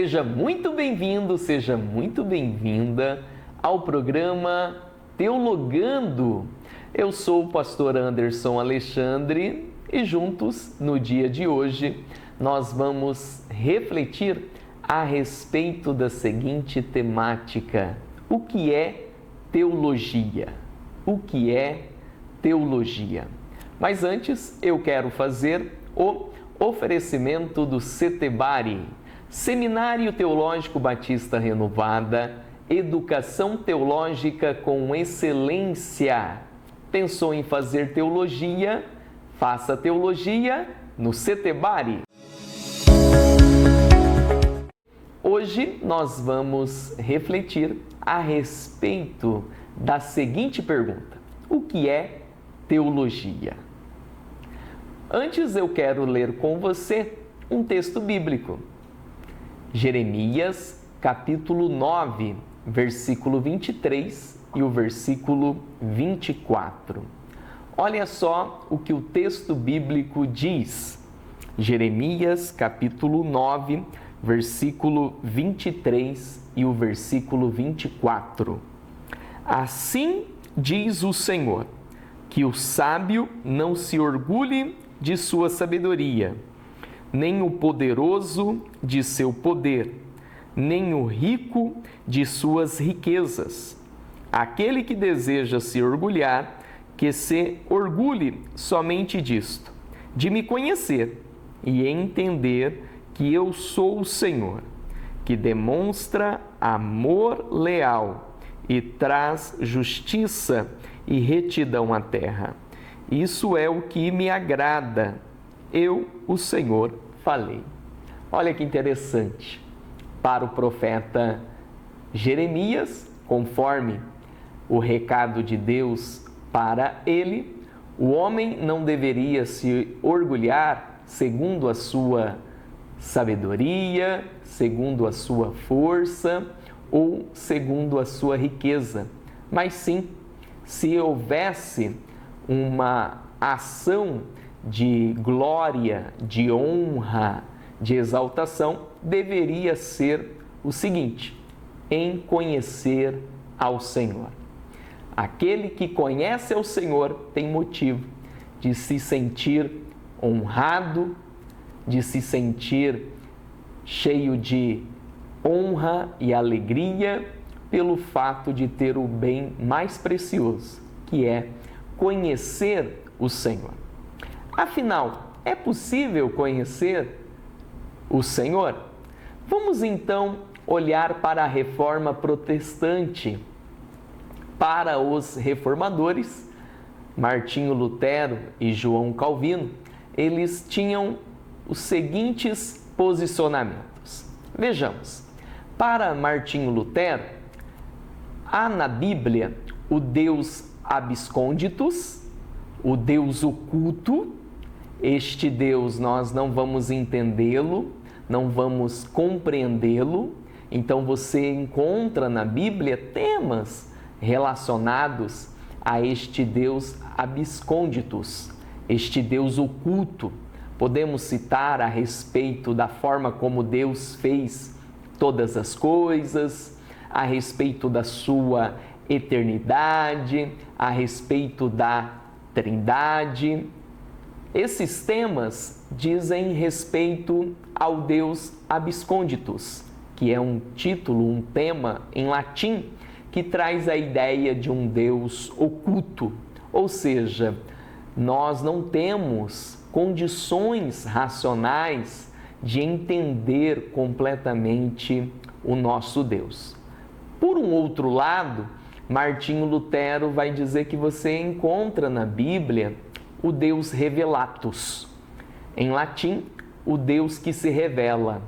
Seja muito bem-vindo, seja muito bem-vinda ao programa Teologando. Eu sou o pastor Anderson Alexandre e juntos, no dia de hoje, nós vamos refletir a respeito da seguinte temática: o que é teologia? O que é teologia? Mas antes, eu quero fazer o oferecimento do Setebari, Seminário Teológico Batista Renovada, educação teológica com excelência. Pensou em fazer teologia? Faça teologia no Setebari. Hoje nós vamos refletir a respeito da seguinte pergunta: o que é teologia? Antes eu quero ler com você um texto bíblico. Jeremias, capítulo 9, versículo 23 e o versículo 24. Olha só o que o texto bíblico diz. Jeremias, capítulo 9, versículo 23 e o versículo 24. Assim diz o Senhor, que o sábio não se orgulhe de sua sabedoria, nem o poderoso de seu poder, nem o rico de suas riquezas. Aquele que deseja se orgulhar, que se orgulhe somente disto, de me conhecer e entender que eu sou o Senhor, que demonstra amor leal e traz justiça e retidão à terra. Isso é o que me agrada. Eu, o Senhor, falei. Olha que interessante. Para o profeta Jeremias, conforme o recado de Deus para ele, o homem não deveria se orgulhar segundo a sua sabedoria, segundo a sua força ou segundo a sua riqueza, mas sim, se houvesse uma ação de glória, de honra, de exaltação, deveria ser o seguinte: em conhecer ao Senhor. Aquele que conhece ao Senhor tem motivo de se sentir honrado, de se sentir cheio de honra e alegria pelo fato de ter o bem mais precioso, que é conhecer o Senhor. Afinal, é possível conhecer o Senhor? Vamos então olhar para a reforma protestante. Para os reformadores, Martinho Lutero e João Calvino, eles tinham os seguintes posicionamentos. Vejamos, para Martinho Lutero, há na Bíblia o Deus absconditus, o Deus oculto. Este Deus nós não vamos entendê-lo, não vamos compreendê-lo. Então você encontra na Bíblia temas relacionados a este Deus absconditus, este Deus oculto. Podemos citar a respeito da forma como Deus fez todas as coisas, a respeito da sua eternidade, a respeito da Trindade. Esses temas dizem respeito ao Deus absconditus, que é um título, um tema em latim, que traz a ideia de um Deus oculto, ou seja, nós não temos condições racionais de entender completamente o nosso Deus. Por um outro lado, Martinho Lutero vai dizer que você encontra na Bíblia o Deus revelatus. Em latim, o Deus que se revela.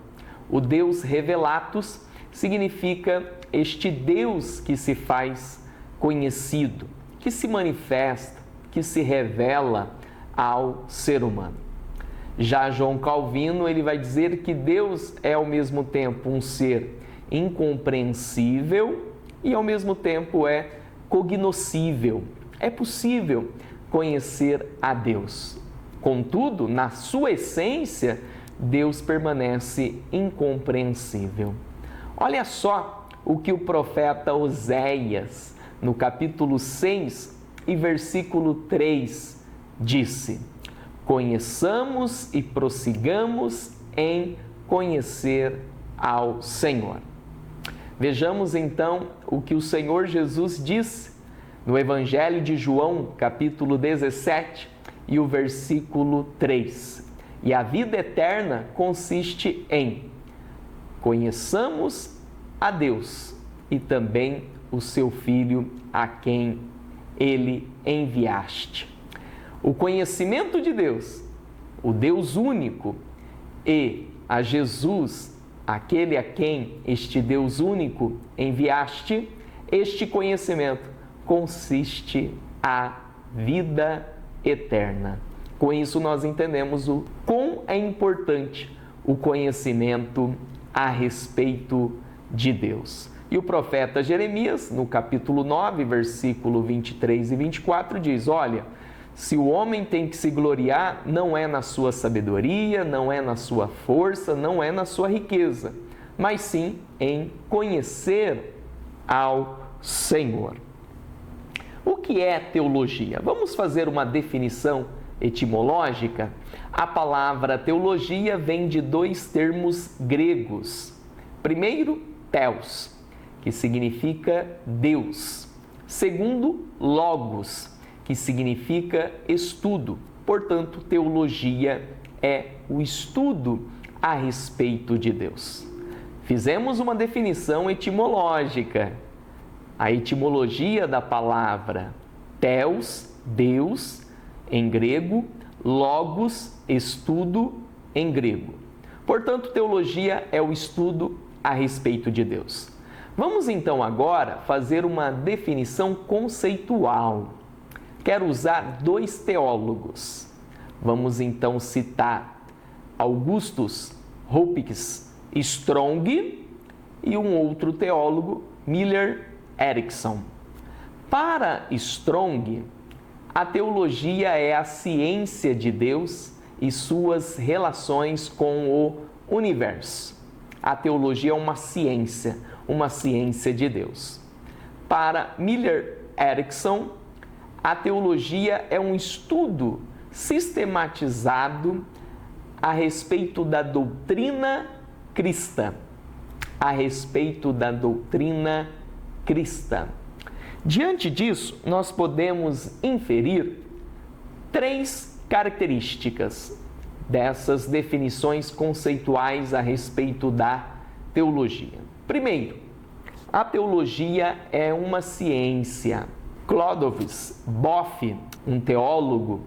O Deus revelatus significa este Deus que se faz conhecido, que se manifesta, que se revela ao ser humano. Já João Calvino, ele vai dizer que Deus é ao mesmo tempo um ser incompreensível e ao mesmo tempo é cognoscível. É possível conhecer a Deus. Contudo, na sua essência, Deus permanece incompreensível. Olha só o que o profeta Oséias, no capítulo 6 e versículo 3, disse: conheçamos e prossigamos em conhecer ao Senhor. Vejamos então o que o Senhor Jesus disse no Evangelho de João, capítulo 17 e o versículo 3. E a vida eterna consiste em conheçamos a Deus e também o seu Filho a quem ele enviaste. O conhecimento de Deus, o Deus único, e a Jesus, aquele a quem este Deus único enviaste, este conhecimento consiste a vida eterna. Com isso nós entendemos o quão é importante o conhecimento a respeito de Deus. E o profeta Jeremias, no capítulo 9, versículo 23 e 24, diz: olha, se o homem tem que se gloriar, não é na sua sabedoria, não é na sua força, não é na sua riqueza, mas sim em conhecer ao Senhor. O que é teologia? Vamos fazer uma definição etimológica. A palavra teologia vem de dois termos gregos. Primeiro, theos, que significa Deus. Segundo, logos, que significa estudo. Portanto, teologia é o estudo a respeito de Deus. Fizemos uma definição etimológica. A etimologia da palavra theos, Deus, em grego, logos, estudo, em grego. Portanto, teologia é o estudo a respeito de Deus. Vamos então agora fazer uma definição conceitual. Quero usar dois teólogos. Vamos então citar Augustus Hopkins Strong e um outro teólogo, Miller Erickson. Para Strong, a teologia é a ciência de Deus e suas relações com o universo. A teologia é uma ciência de Deus. Para Miller Erickson, a teologia é um estudo sistematizado a respeito da doutrina cristã. Diante disso, nós podemos inferir três características dessas definições conceituais a respeito da teologia. Primeiro, a teologia é uma ciência. Clóvis Boff, um teólogo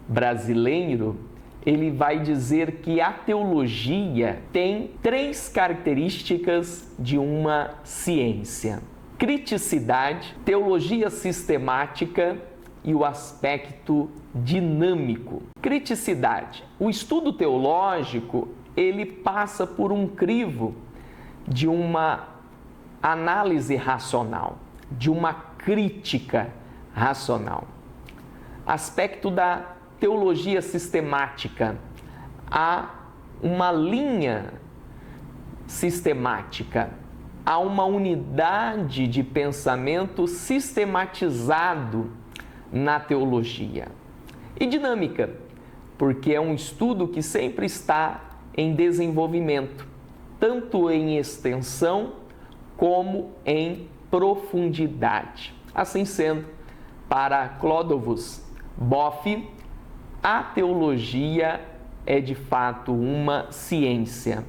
brasileiro, ele vai dizer que a teologia tem três características de uma ciência: criticidade, teologia sistemática e o aspecto dinâmico. Criticidade. O estudo teológico, ele passa por um crivo de uma análise racional, de uma crítica racional. Aspecto da teologia sistemática. Há uma linha sistemática, há uma unidade de pensamento sistematizado na teologia. E dinâmica, porque é um estudo que sempre está em desenvolvimento, tanto em extensão como em profundidade. Assim sendo, para Clóvis Boff, a teologia é de fato uma ciência.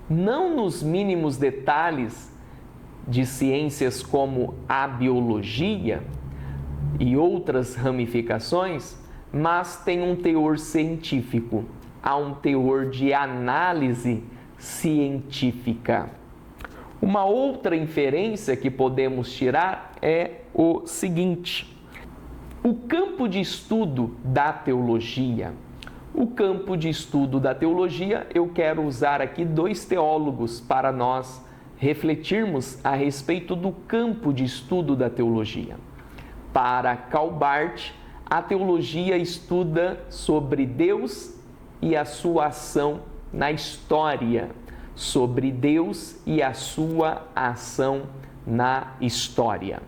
Não nos mínimos detalhes de ciências como a biologia e outras ramificações, mas tem um teor científico, há um teor de análise científica. Uma outra inferência que podemos tirar é o seguinte: o campo de estudo da teologia. Eu quero usar aqui dois teólogos para nós refletirmos a respeito do campo de estudo da teologia. Para Calbart, a teologia estuda sobre Deus e a sua ação na história, sobre Deus e a sua ação na história.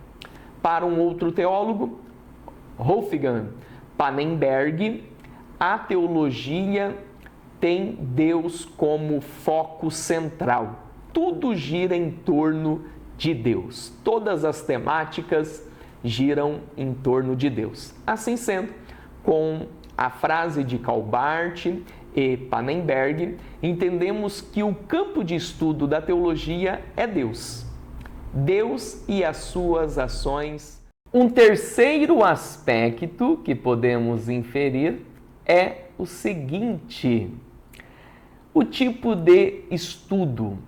Para um outro teólogo, Wolfgang Pannenberg, a teologia tem Deus como foco central. Tudo gira em torno de Deus. Todas as temáticas giram em torno de Deus. Assim sendo, com a frase de Calbart e Pannenberg, entendemos que o campo de estudo da teologia é Deus. Deus e as suas ações. Um terceiro aspecto que podemos inferir é o seguinte: o tipo de estudo.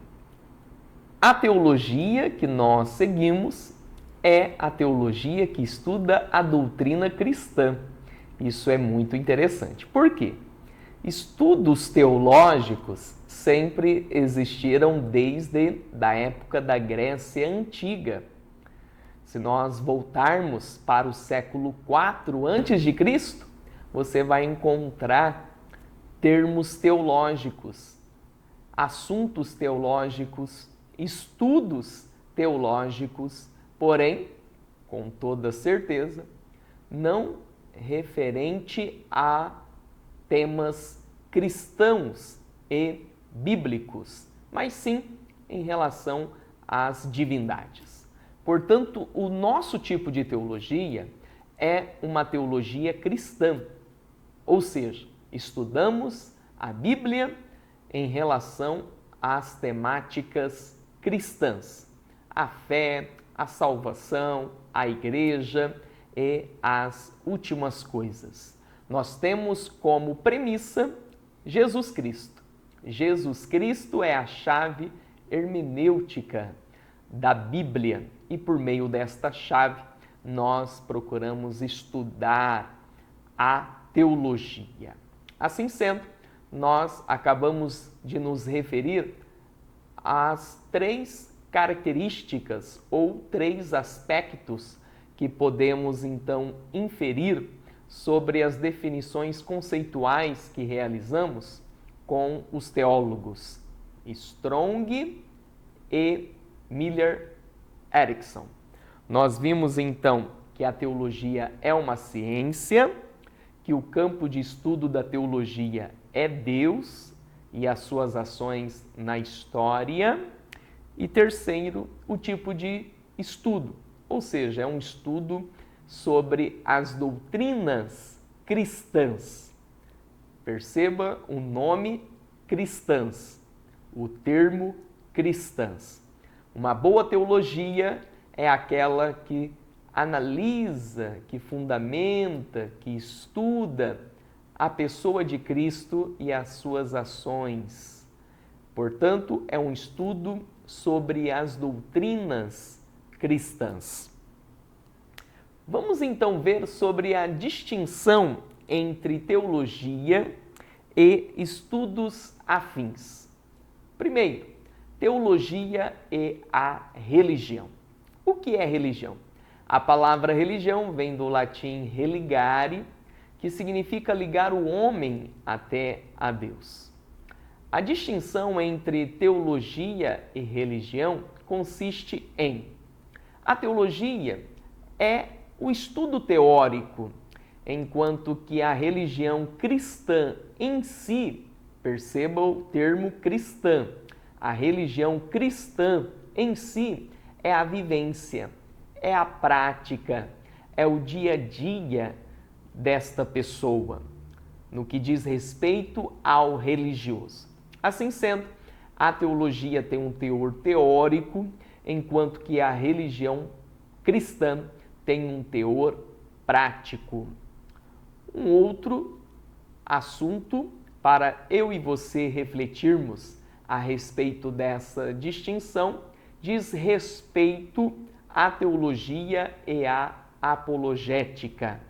A teologia que nós seguimos é a teologia que estuda a doutrina cristã. Isso é muito interessante. Por quê? Estudos teológicos sempre existiram desde a época da Grécia Antiga. Se nós voltarmos para o século IV a.C., você vai encontrar termos teológicos, assuntos teológicos, estudos teológicos, porém, com toda certeza, não referente a temas cristãos e bíblicos, mas sim em relação às divindades. Portanto, o nosso tipo de teologia é uma teologia cristã, ou seja, estudamos a Bíblia em relação às temáticas cristãs, a fé, a salvação, a igreja e as últimas coisas. Nós temos como premissa Jesus Cristo. Jesus Cristo é a chave hermenêutica da Bíblia e por meio desta chave nós procuramos estudar a teologia. Assim sendo, nós acabamos de nos referir às três características ou três aspectos que podemos então inferir sobre as definições conceituais que realizamos com os teólogos Strong e Miller Erickson. Nós vimos então que a teologia é uma ciência, que o campo de estudo da teologia é Deus e as suas ações na história. E terceiro, o tipo de estudo, ou seja, é um estudo sobre as doutrinas cristãs. Perceba o nome cristãs, o termo cristãs. Uma boa teologia é aquela que analisa, que fundamenta, que estuda a pessoa de Cristo e as suas ações. Portanto, é um estudo sobre as doutrinas cristãs. Vamos então ver sobre a distinção entre teologia e estudos afins. Primeiro, teologia e a religião. O que é religião? A palavra religião vem do latim religare, que significa ligar o homem até a Deus. A distinção entre teologia e religião consiste em: a teologia é o estudo teórico, enquanto que a religião cristã em si, perceba o termo cristã, a religião cristã em si é a vivência, é a prática, é o dia a dia desta pessoa, no que diz respeito ao religioso. Assim sendo, a teologia tem um teor teórico, enquanto que a religião cristã tem um teor prático. Um outro assunto para eu e você refletirmos a respeito dessa distinção diz respeito à teologia e à apologética.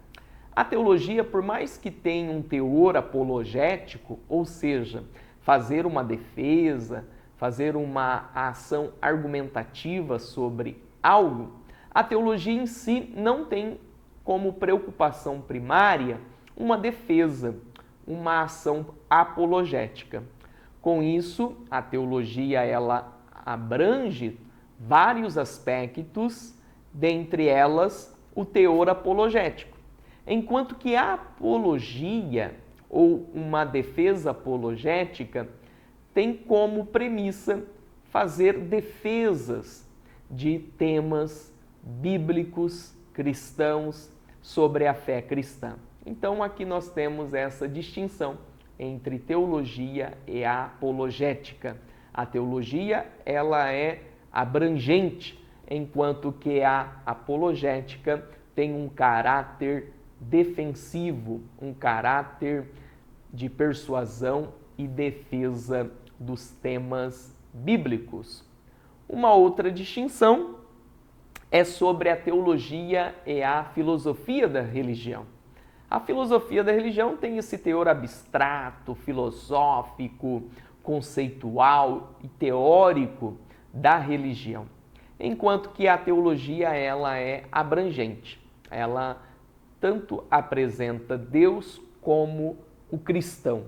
A teologia, por mais que tenha um teor apologético, ou seja, fazer uma defesa, fazer uma ação argumentativa sobre algo, a teologia em si não tem como preocupação primária uma defesa, uma ação apologética. Com isso, a teologia ela abrange vários aspectos, dentre elas o teor apologético. Enquanto que a apologia ou uma defesa apologética tem como premissa fazer defesas de temas bíblicos cristãos sobre a fé cristã. Então aqui nós temos essa distinção entre teologia e apologética. A teologia ela é abrangente, enquanto que a apologética tem um caráter defensivo, um caráter de persuasão e defesa dos temas bíblicos. Uma outra distinção é sobre a teologia e a filosofia da religião. A filosofia da religião tem esse teor abstrato, filosófico, conceitual e teórico da religião, enquanto que a teologia ela é abrangente. Ela tanto apresenta Deus como o cristão,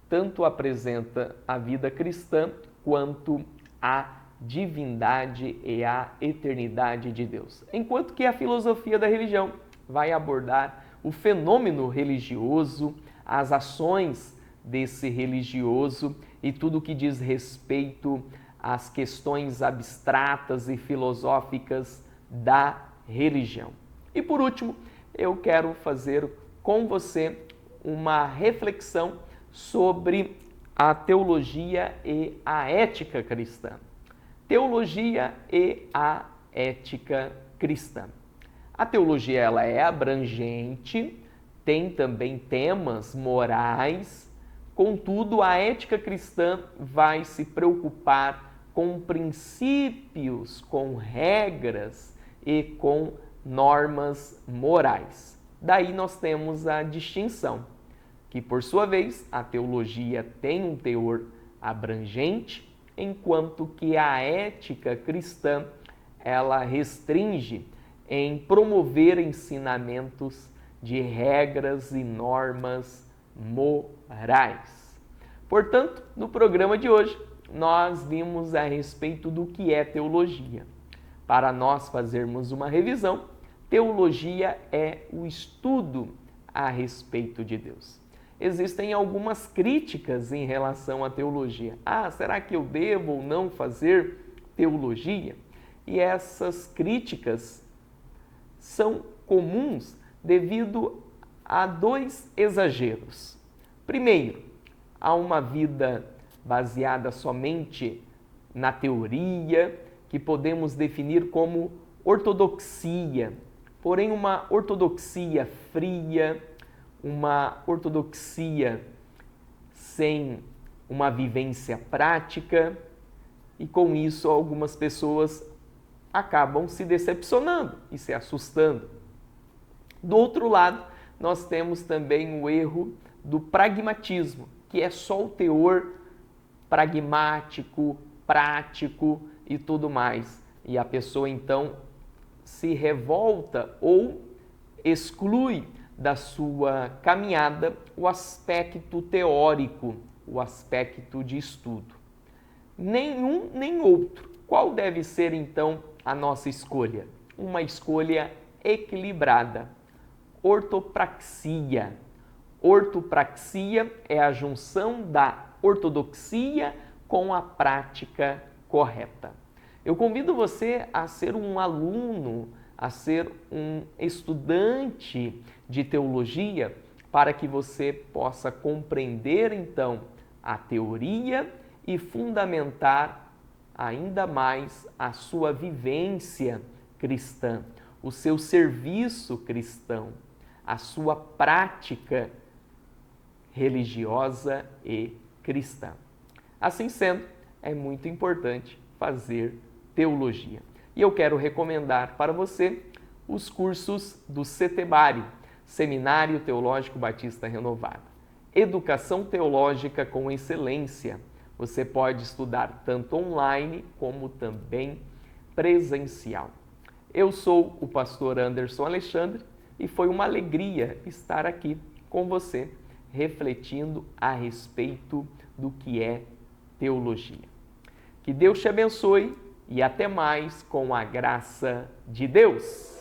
tanto apresenta a vida cristã quanto a divindade e a eternidade de Deus. Enquanto que a filosofia da religião vai abordar o fenômeno religioso, as ações desse religioso e tudo que diz respeito às questões abstratas e filosóficas da religião. E por último, eu quero fazer com você uma reflexão sobre a teologia e a ética cristã. Teologia e a ética cristã. A teologia ela é abrangente, tem também temas morais, contudo a ética cristã vai se preocupar com princípios, com regras e com normas morais. Daí nós temos a distinção, que por sua vez a teologia tem um teor abrangente, enquanto que a ética cristã ela restringe em promover ensinamentos de regras e normas morais. Portanto, no programa de hoje, nós vimos a respeito do que é teologia. Para nós fazermos uma revisão, teologia é o estudo a respeito de Deus. Existem algumas críticas em relação à teologia. Será que eu devo ou não fazer teologia? E essas críticas são comuns devido a dois exageros. Primeiro, há uma vida baseada somente na teoria, que podemos definir como ortodoxia, porém uma ortodoxia fria, uma ortodoxia sem uma vivência prática, e com isso algumas pessoas acabam se decepcionando e se assustando. Do outro lado, nós temos também o erro do pragmatismo, que é só o teor pragmático, prático e tudo mais. E a pessoa então se revolta ou exclui da sua caminhada o aspecto teórico, o aspecto de estudo. Nenhum nem outro. Qual deve ser então a nossa escolha? Uma escolha equilibrada. Ortopraxia. Ortopraxia é a junção da ortodoxia com a prática correta. Eu convido você a ser um aluno, a ser um estudante de teologia, para que você possa compreender então a teoria e fundamentar ainda mais a sua vivência cristã, o seu serviço cristão, a sua prática religiosa e cristã. Assim sendo, é muito importante fazer teologia. E eu quero recomendar para você os cursos do Setebari, Seminário Teológico Batista Renovado. Educação teológica com excelência. Você pode estudar tanto online como também presencial. Eu sou o pastor Anderson Alexandre e foi uma alegria estar aqui com você, refletindo a respeito do que é teologia. Que Deus te abençoe e até mais com a graça de Deus.